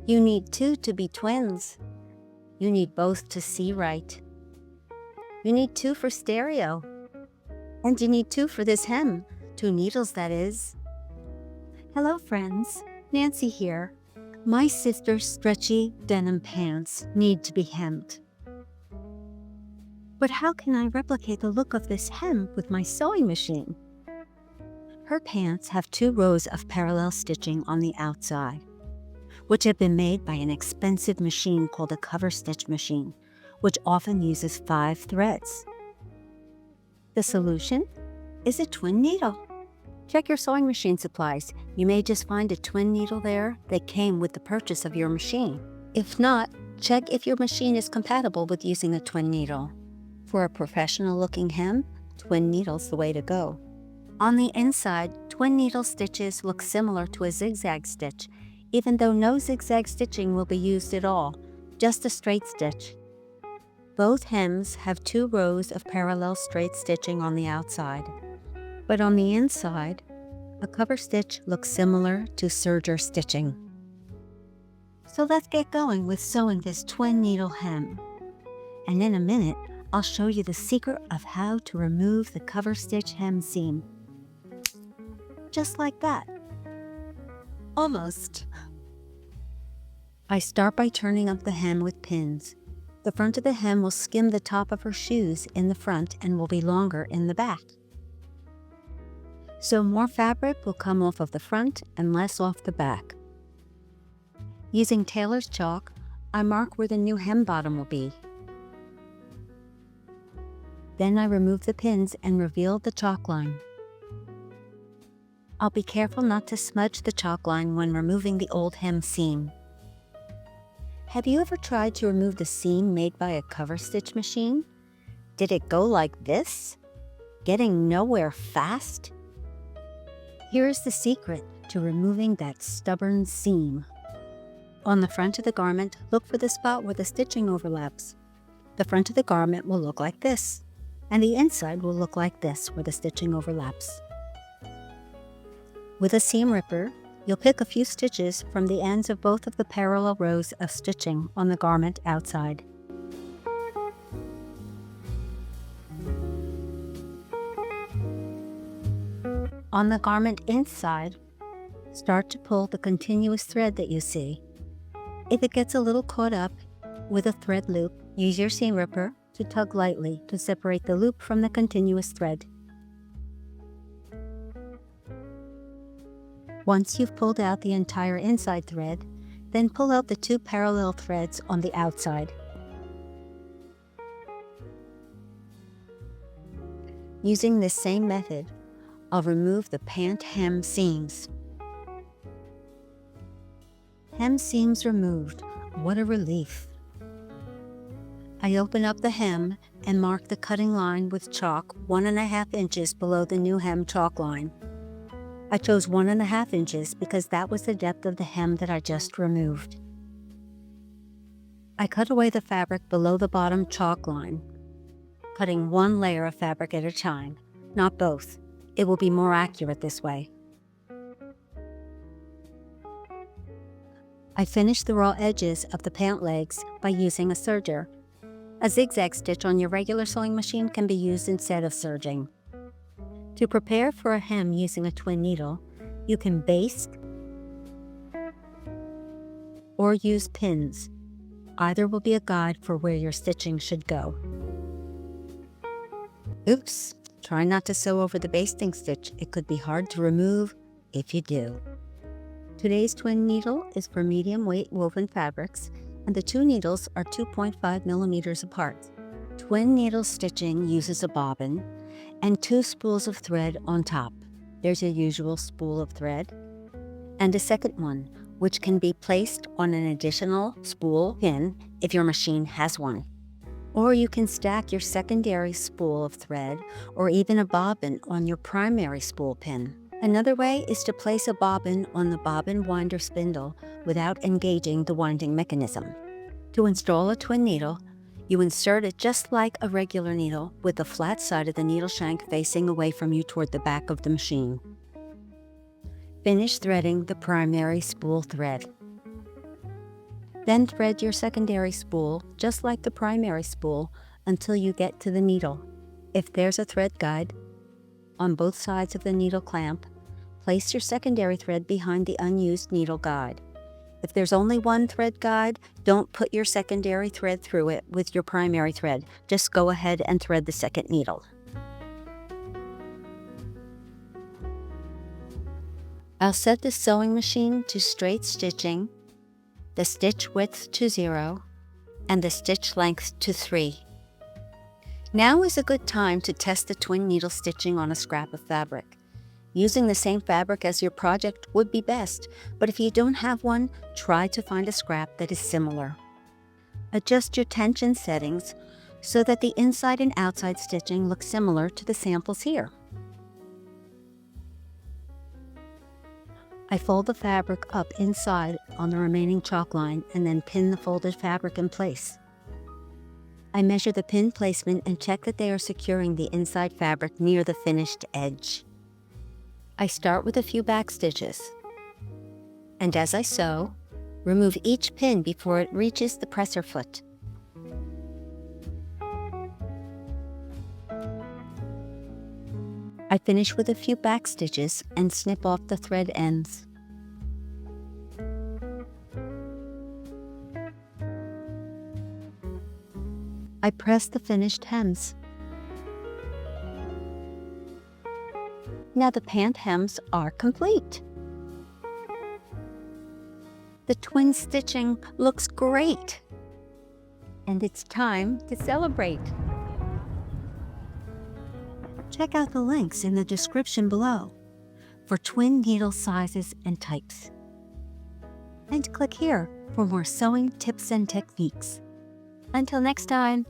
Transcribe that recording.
You need two to be twins. You need both to see right. You need two for stereo. And you need two for this hem. 2 needles, that is. Hello, friends. Nancy here. My sister's stretchy denim pants need to be hemmed. But how can I replicate the look of this hem with my sewing machine? Her pants have 2 rows of parallel stitching on the outside, which have been made by an expensive machine called a cover stitch machine, which often uses 5 threads. The solution is a twin needle. Check your sewing machine supplies. You may just find a twin needle there that came with the purchase of your machine. If not, check if your machine is compatible with using a twin needle. For a professional-looking hem, twin needle's the way to go. On the inside, twin needle stitches look similar to a zigzag stitch, even though no zigzag stitching will be used at all, just a straight stitch. Both hems have 2 rows of parallel straight stitching on the outside, but on the inside, a cover stitch looks similar to serger stitching. So let's get going with sewing this twin needle hem. And in a minute, I'll show you the secret of how to remove the cover stitch hem seam. Just like that. Almost. I start by turning up the hem with pins. The front of the hem will skim the top of her shoes in the front and will be longer in the back. So more fabric will come off of the front and less off the back. Using tailor's chalk, I mark where the new hem bottom will be. Then I remove the pins and reveal the chalk line. I'll be careful not to smudge the chalk line when removing the old hem seam. Have you ever tried to remove the seam made by a cover stitch machine? Did it go like this? Getting nowhere fast? Here's the secret to removing that stubborn seam. On the front of the garment, look for the spot where the stitching overlaps. The front of the garment will look like this, and the inside will look like this where the stitching overlaps. With a seam ripper, you'll pick a few stitches from the ends of both of the parallel rows of stitching on the garment outside. On the garment inside, start to pull the continuous thread that you see. If it gets a little caught up with a thread loop, use your seam ripper to tug lightly to separate the loop from the continuous thread. Once you've pulled out the entire inside thread, then pull out the 2 parallel threads on the outside. Using this same method, I'll remove the pant hem seams. Hem seams removed. What a relief. I open up the hem and mark the cutting line with chalk 1.5 inches below the new hem chalk line. I chose 1.5 inches because that was the depth of the hem that I just removed. I cut away the fabric below the bottom chalk line, cutting 1 layer of fabric at a time, not both. It will be more accurate this way. I finished the raw edges of the pant legs by using a serger. A zigzag stitch on your regular sewing machine can be used instead of serging. To prepare for a hem using a twin needle, you can baste or use pins. Either will be a guide for where your stitching should go. Oops, try not to sew over the basting stitch. It could be hard to remove if you do. Today's twin needle is for medium weight woven fabrics, and the 2 needles are 2.5 millimeters apart. Twin needle stitching uses a bobbin and 2 spools of thread on top. There's a usual spool of thread and a second one, which can be placed on an additional spool pin if your machine has one. Or you can stack your secondary spool of thread or even a bobbin on your primary spool pin. Another way is to place a bobbin on the bobbin winder spindle without engaging the winding mechanism. To install a twin needle, you insert it just like a regular needle with the flat side of the needle shank facing away from you toward the back of the machine. Finish threading the primary spool thread. Then thread your secondary spool, just like the primary spool, until you get to the needle. If there's a thread guide on both sides of the needle clamp, place your secondary thread behind the unused needle guide. If there's only one thread guide, don't put your secondary thread through it with your primary thread. Just go ahead and thread the second needle. I'll set the sewing machine to straight stitching, the stitch width to 0, and the stitch length to 3. Now is a good time to test the twin needle stitching on a scrap of fabric. Using the same fabric as your project would be best, but if you don't have one, try to find a scrap that is similar. Adjust your tension settings so that the inside and outside stitching look similar to the samples here. I fold the fabric up inside on the remaining chalk line and then pin the folded fabric in place. I measure the pin placement and check that they are securing the inside fabric near the finished edge. I start with a few back stitches, and as I sew, remove each pin before it reaches the presser foot. I finish with a few back stitches and snip off the thread ends. I press the finished hems. Now the pant hems are complete. The twin stitching looks great, and it's time to celebrate. Check out the links in the description below for twin needle sizes and types. And click here for more sewing tips and techniques. Until next time.